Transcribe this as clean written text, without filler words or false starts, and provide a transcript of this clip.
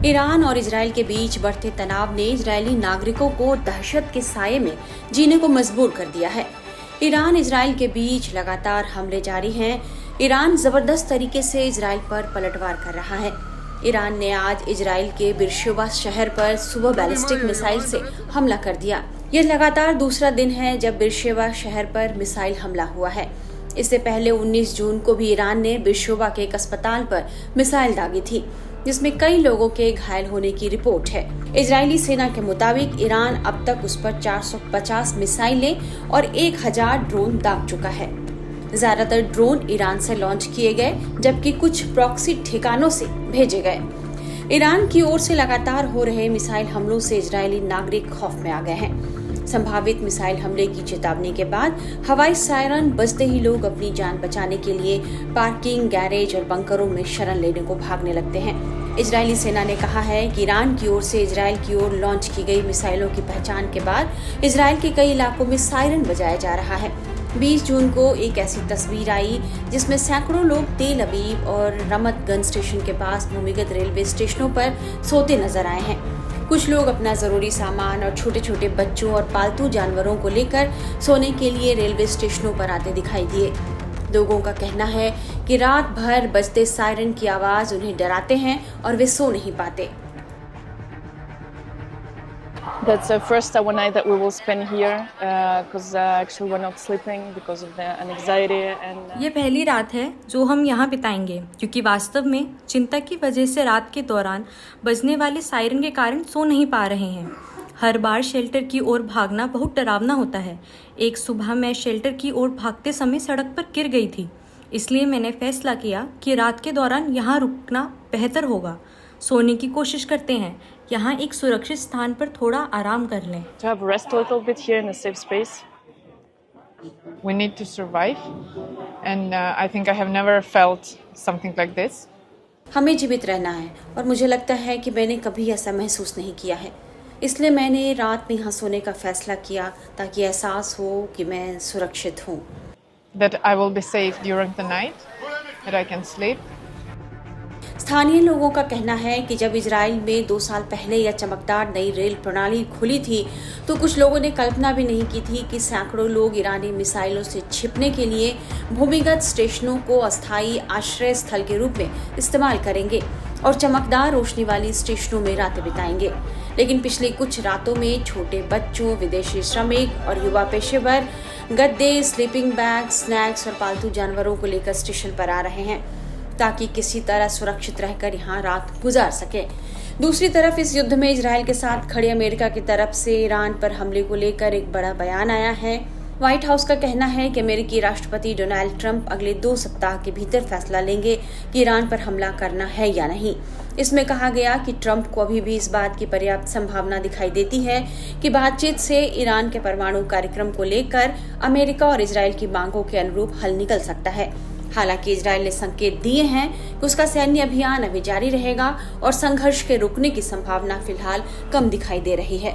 Iran और Israel के बीच बढ़ते तनाव ने इजरायली नागरिकों को दहशत के साये में जीने को मजबूर कर दिया है। ईरान इजराइल के बीच लगातार हमले जारी हैं। ईरान जबरदस्त तरीके से इजराइल पर पलटवार कर रहा है। ईरान ने आज इजराइल के बिरशेबा शहर पर सुबह बैलिस्टिक मिसाइल से हमला कर दिया। यह लगातार दूसरा दिन है जब बिरशेबा शहर पर मिसाइल हमला हुआ है। इससे पहले 19 जून को भी ईरान ने बिरशेबा के एक अस्पताल पर मिसाइल दागी थी, जिसमें कई लोगों के घायल होने की रिपोर्ट है। इजरायली सेना के मुताबिक ईरान अब तक उस पर 450 मिसाइलें और 1000 ड्रोन दाग चुका है। ज्यादातर ड्रोन ईरान से लॉन्च किए गए, जबकि कुछ प्रॉक्सी ठिकानों से भेजे गए। ईरान की ओर से लगातार हो रहे मिसाइल हमलों से इजरायली नागरिक खौफ में आ गए हैं। संभावित मिसाइल हमले की चेतावनी के बाद हवाई सायरन बजते ही लोग अपनी जान बचाने के लिए पार्किंग, गैरेज और बंकरों में शरण लेने को भागने लगते हैं। इजरायली सेना ने कहा है कि ईरान की ओर से इजराइल की ओर लॉन्च की गई मिसाइलों की पहचान के बाद इजराइल के कई इलाकों में सायरन बजाया जा रहा है। 20 जून को एक ऐसी तस्वीर आई जिसमें सैकड़ों लोग तेल अवीव और रमत गन स्टेशन के पास भूमिगत रेलवे स्टेशनों पर सोते नजर आए हैं। कुछ लोग अपना जरूरी सामान और छोटे छोटे बच्चों और पालतू जानवरों को लेकर सोने के लिए रेलवे स्टेशनों पर आते दिखाई दिए। लोगों का कहना है कि रात भर बजते सायरन की आवाज उन्हें डराते हैं और वे सो नहीं पाते। That's the first one night that we will spend here because actually we're not sleeping because of the anxiety and ये पहली रात है जो हम यहाँ बिताएंगे क्योंकि वास्तव में चिंता की वजह से रात के दौरान बजने वाले सायरन के कारण सो नहीं पा रहे हैं। हर बार शेल्टर की ओर भागना बहुत डरावना होता है। एक सुबह मैं शेल्टर की ओर भागते समय सड़क पर गिर गई थी, इसलिए मैंने फैसला किया कि रात के दौरान यहाँ रुकना बेहतर होगा। सोने की कोशिश करते हैं, यहाँ एक सुरक्षित स्थान पर थोड़ा आराम कर लें। to have rest a little bit here in a safe space. We need to survive and I think I have never felt something like this. हमें जीवित रहना है और मुझे लगता है कि मैंने कभी ऐसा महसूस नहीं किया है, इसलिए मैंने रात में यहाँ सोने का फैसला किया ताकि एहसास हो कि मैं सुरक्षित हूँ। That I will be safe during the night, that I can sleep. स्थानीय लोगों का कहना है कि जब इजराइल में 2 साल पहले यह चमकदार नई रेल प्रणाली खुली थी तो कुछ लोगों ने कल्पना भी नहीं की थी कि सैकड़ों लोग ईरानी मिसाइलों से छिपने के लिए भूमिगत स्टेशनों को अस्थायी आश्रय स्थल के रूप में इस्तेमाल करेंगे और चमकदार रोशनी वाली स्टेशनों में रातें बिताएंगे। लेकिन पिछली कुछ रातों में छोटे बच्चों, विदेशी श्रमिक और युवा पेशेवर गद्दे, स्लीपिंग बैग, स्नैक्स और पालतू जानवरों को लेकर स्टेशन पर आ रहे हैं ताकि किसी तरह सुरक्षित रहकर यहाँ रात गुजार सके। दूसरी तरफ इस युद्ध में इजराइल के साथ खड़े अमेरिका की तरफ से ईरान पर हमले को लेकर एक बड़ा बयान आया है। व्हाइट हाउस का कहना है कि अमेरिकी राष्ट्रपति डोनाल्ड ट्रंप अगले 2 सप्ताह के भीतर फैसला लेंगे कि ईरान पर हमला करना है या नहीं। इसमें कहा गया कि ट्रंप को अभी भी इस बात की पर्याप्त संभावना दिखाई देती है कि बातचीत से ईरान के परमाणु कार्यक्रम को लेकर अमेरिका और इजराइल की मांगों के अनुरूप हल निकल सकता है। हालांकि इजराइल ने संकेत दिए हैं कि उसका सैन्य अभियान अभी जारी रहेगा और संघर्ष के रुकने की संभावना फिलहाल कम दिखाई दे रही है।